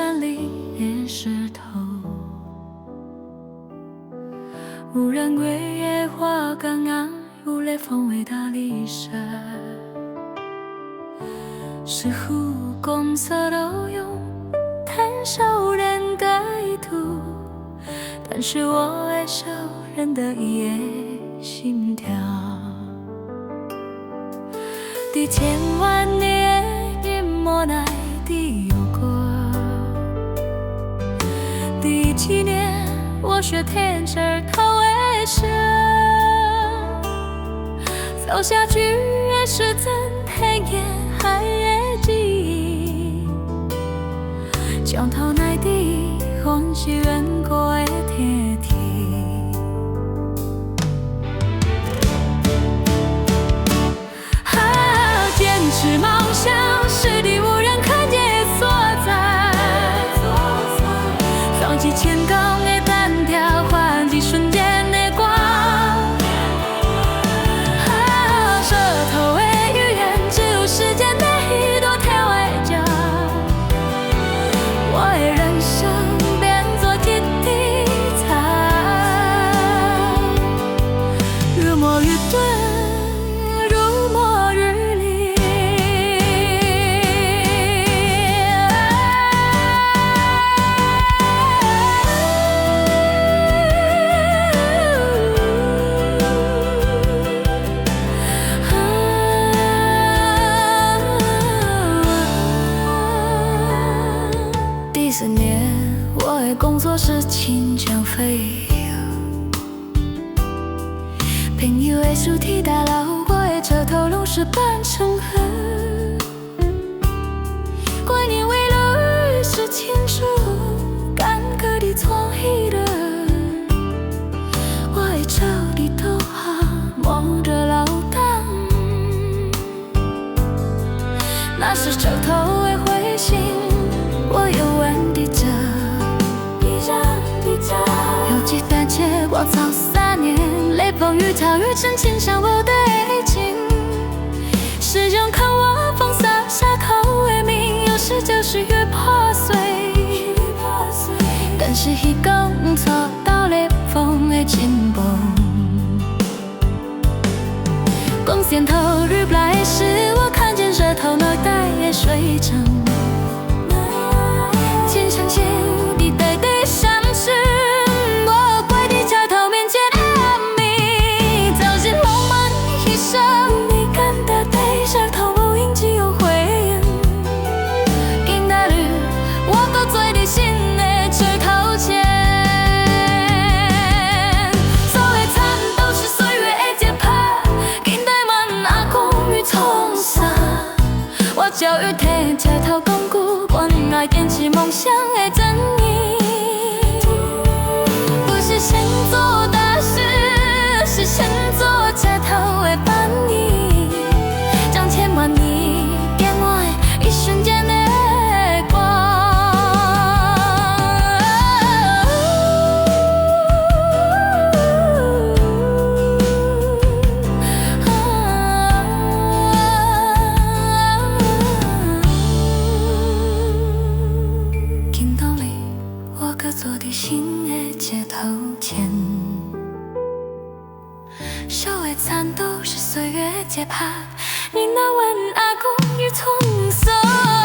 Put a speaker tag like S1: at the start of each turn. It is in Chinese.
S1: 山里的石头，无人归野花岗岸，有雷锋伟大历史。似乎公司都有谈少人的意图，但是我爱少人的一夜心跳。第千万年也莫奈的有过，第几年我学天真他为生，走下去也是真黑夜海的记忆，江头内的红是远过的铁蹄。坚持梦想是敌无人看见的所在，放弃前方的单调，换几瞬间的光。舌头的语言只有时间的一朵条的脚，我的人生变作一滴茶，越磨越钝。第4年，我的工作是亲像飞，朋友的手提大楼，我的车头拢是半成河。过年围炉是庆祝，干戈的创意了，我的车里头摸着老档，那是车头的灰烬。我又问地着，有几段结果早3年，雷风雨潮雨成千上我的爱情，是用看我风洒下口的命，有时就是越破碎，但是一讲错到雷锋的紧绷，光线投入来时，我看见舌头脑袋的水蒸。前相信你对对相识，我跪地桥头面前的你，走进梦漫一生，你感到对舌头无影只有回应。今仔日我搁做你新的出头前，所有惨都是岁月的节拍，近代满阿公与创伤，我教育体车头讲句，本来坚持梦想的真意，不是先做大事，是先做车头的伴你，将千万年变我的一瞬间的光。今冬里，我搁坐伫新的街头前，手的颤抖是岁月的节拍，你那问阿公与创伤。